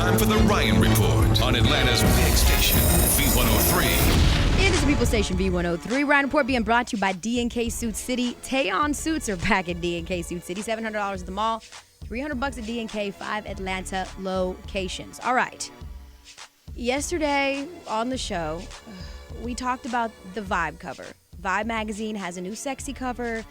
Time for the Ryan Report on Atlanta's big station, V103. It is the People Station V103. Ryan Report being brought to you by D&K Suit City. Tay-on suits are back at D&K Suit City. $700 at the mall, $300 at D&K, 5 Atlanta locations. All right. Yesterday on the show, we talked about the Vibe cover. Vibe magazine has a new sexy cover.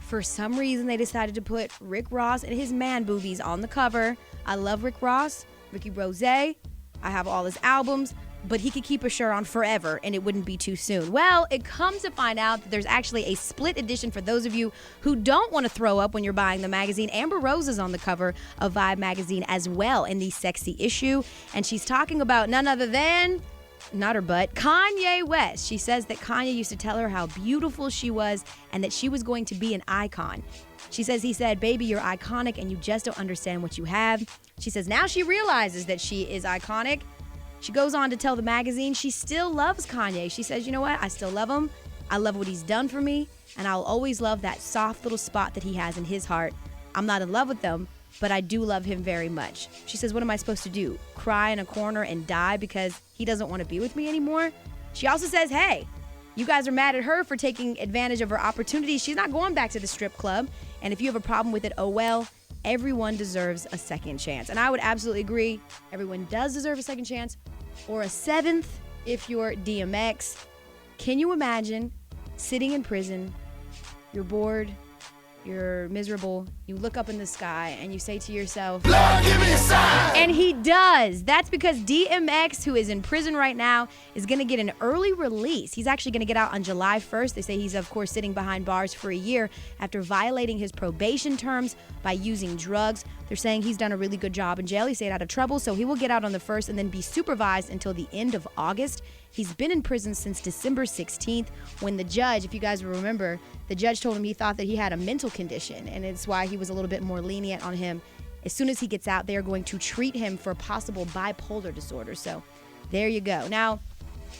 For some reason, they decided to put Rick Ross and his man boobies on the cover. I love Rick Ross, Ricky Rose. I have all his albums, but he could keep a shirt on forever and it wouldn't be too soon. Well, it comes to find out that there's actually a split edition for those of you who don't want to throw up when you're buying the magazine. Amber Rose is on the cover of Vibe magazine as well in the sexy issue, and she's talking about none other than, not her butt, Kanye West. She says that Kanye used to tell her how beautiful she was and that she was going to be an icon. She says he said, "Baby, you're iconic and you just don't understand what you have." She says now she realizes that she is iconic. She goes on to tell the magazine she still loves Kanye. She says, "You know what? I still love him. I love what he's done for me, and I'll always love that soft little spot that he has in his heart. I'm not in love with him, but I do love him very much." She says, "What am I supposed to do? Cry in a corner and die because he doesn't want to be with me anymore?" She also says, hey, you guys are mad at her for taking advantage of her opportunities. She's not going back to the strip club. And if you have a problem with it, oh well, everyone deserves a second chance. And I would absolutely agree. Everyone does deserve a second chance, or a seventh if you're DMX. Can you imagine sitting in prison, you're bored, you're miserable, you look up in the sky and you say to yourself, "Lord, give me a sign." And he does. That's because DMX, who is in prison right now, is going to get an early release. He's actually going to get out on July 1st. They say he's, of course, sitting behind bars for a year after violating his probation terms by using drugs. They're saying he's done a really good job in jail. He stayed out of trouble, so he will get out on the 1st and then be supervised until the end of August. He's been in prison since December 16th when the judge, if you guys remember, the judge told him he thought that he had a mental condition, and it's why he was a little bit more lenient on him. As soon as he gets out, they're going to treat him for possible bipolar disorder. So there you go. Now,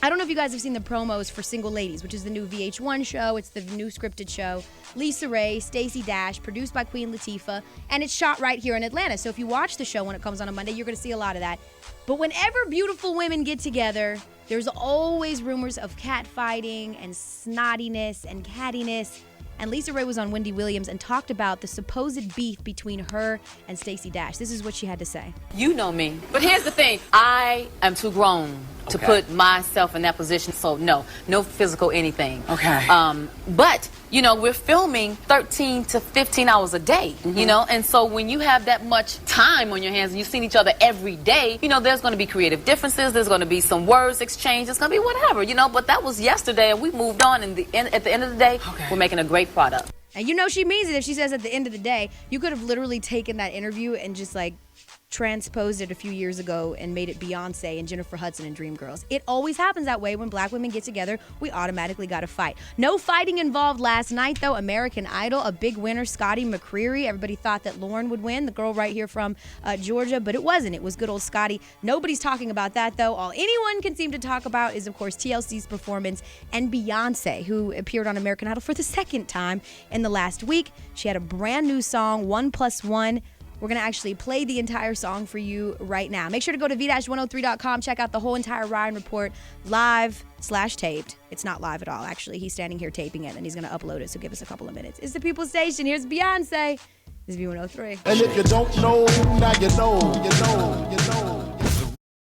I don't know if you guys have seen the promos for Single Ladies, which is the new VH1 show. It's the new scripted show. Lisa Ray, Stacey Dash, produced by Queen Latifah, and it's shot right here in Atlanta. So if you watch the show when it comes on Monday, you're going to see a lot of that. But whenever beautiful women get together, there's always rumors of catfighting and snottiness and cattiness. And Lisa Ray was on Wendy Williams and talked about the supposed beef between her and Stacey Dash. This is what she had to say. You know me. But here's the thing. I am too grown to put myself in that position. So no physical anything. Okay. But, you know, we're filming 13 to 15 hours a day, you know? And so when you have that much time on your hands and you've seen each other every day, you know, there's going to be creative differences. There's going to be some words exchanged. It's going to be whatever, you know? But that was yesterday and we moved on. And at the end of the day, we're making a great product. And you know she means it if she says at the end of the day. You could have literally taken that interview and just like transposed it a few years ago and made it Beyonce and Jennifer Hudson and Dreamgirls. It always happens that way. When black women get together, we automatically got to fight. No fighting involved last night, though. American Idol, a big winner, Scotty McCreery. Everybody thought that Lauren would win, the girl right here from Georgia, but it wasn't. It was good old Scotty. Nobody's talking about that, though. All anyone can seem to talk about is, of course, TLC's performance and Beyonce, who appeared on American Idol for the second time in the last week. She had a brand new song, 1+1. We're going to actually play the entire song for you right now. Make sure to go to v-103.com. Check out the whole entire Ryan Report live/taped. It's not live at all, actually. He's standing here taping it, and he's going to upload it, so give us a couple of minutes. It's the People Station. Here's Beyonce. This is V103. And if you don't know, now you know, you know, you know.